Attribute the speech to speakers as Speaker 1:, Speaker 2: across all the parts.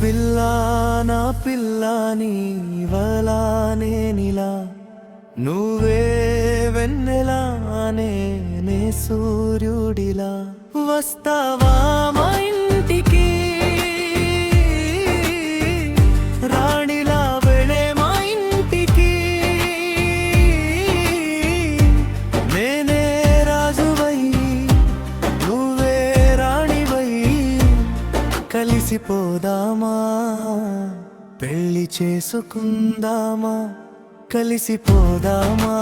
Speaker 1: పిల్లా నా పిల్లా నీవలానే నిలా నువ్వే వెన్నెలానే నే సూర్యుడిలా వస్తావా మా ఇంటికి రాణిలా వెళ్ళే మా ఇంటికి నేనే రాజువై నువ్వే రాణివై కలిసిపోదామా పెళ్లి చేసుకుందామా కలిసిపోదామా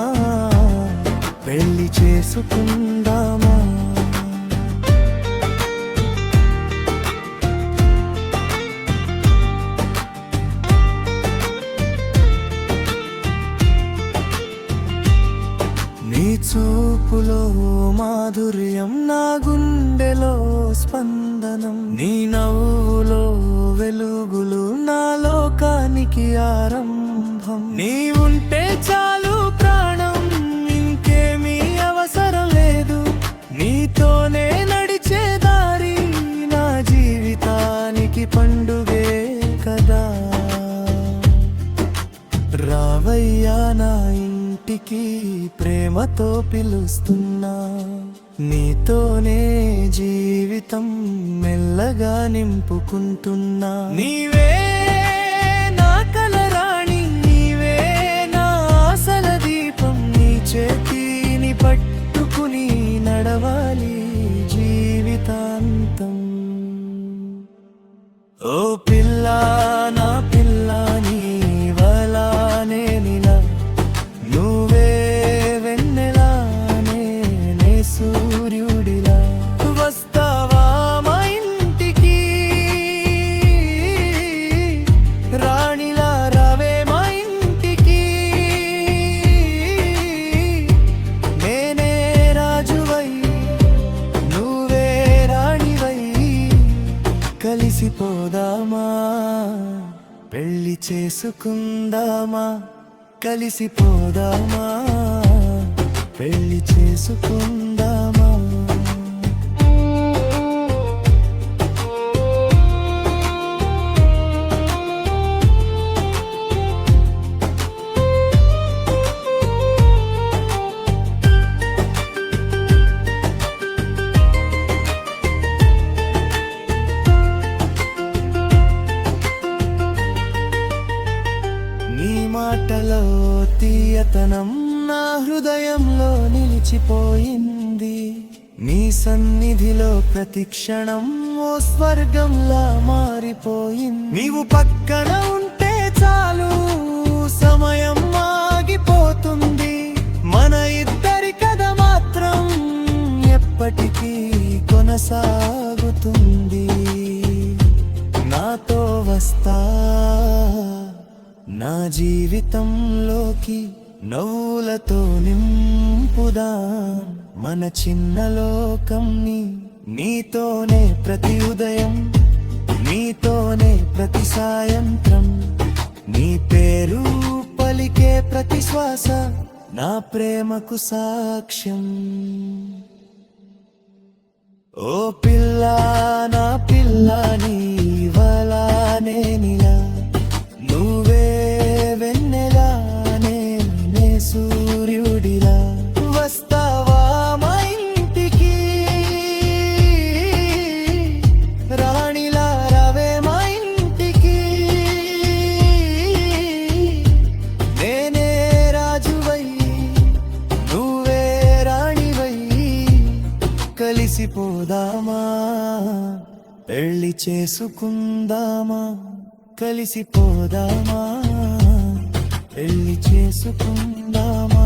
Speaker 1: పెళ్లి చేసుకుందామా నీ చూపులో మాధుర్యం నా గుండెలో స్పందనం నీ నవ్వులో వెలుగులు నా లోకానికి ఆరంభం నీ ఉంటే చాలు ప్రాణం ఇంకేమీ అవసరం లేదు నీతోనే నడిచే దారి నా జీవితానికి పండుగే కదా రావయ్యా నా ఇంటికి ప్రేమతో పిలుస్తున్నా నీతోనే జీవితం మెల్లగా నింపుకుంటున్నా నీవే నా కలరాణి నీవే నా ఆశల దీపం నీ చేతిని పట్టుకుని నడవాలి జీవితాంతం ఓ పిల్లా నా పిల్లా నీవలానే నిలా నువ్వే వెన్నెలానే నే సూర్యుడిలా వస్తావా మా ఇంటికి రాణిలా రావే మా ఇంటికి నేనే రాజువై నువ్వే రాణివై కలిసిపోదామా పెళ్లి చేసుకుందామా కలిసిపోదామా పెళ్లి చేసుకుందామా నీ మాటలో తీయతనం నా హృదయంలో నిలిచిపోయింది నీ సన్నిధిలో ప్రతి క్షణం ఓ స్వర్గంలా మారిపోయింది నీవు పక్కన ఉంటే చాలు సమయం ఆగిపోతుంది మన ఇద్దరి కథ మాత్రం ఎప్పటికీ కొనసాగుతుంది నాతో వస్తా నా జీవితంలోకి నవ్వులతో నింపుదా మన చిన్న లోకంని నీతోనే ప్రతి ఉదయం నీతోనే ప్రతి సాయంత్రం నీ పేరు పలికే ప్రతి శ్వాస నా ప్రేమకు సాక్ష్యం ఓ పిల్లా నా పిల్లా నీవలానే నిలా నువ్వే వెన్నెలానే నే సూర్యుడిలా వస్తావా మా ఇంటికి రాణిలా రావే మా ఇంటికి నేనే రాజువై నువ్వే రాణివై కలిసిపోదామా పెళ్లి చేసుకుందామా కలిసిపోదామా పెళ్లి చేసుకుందామా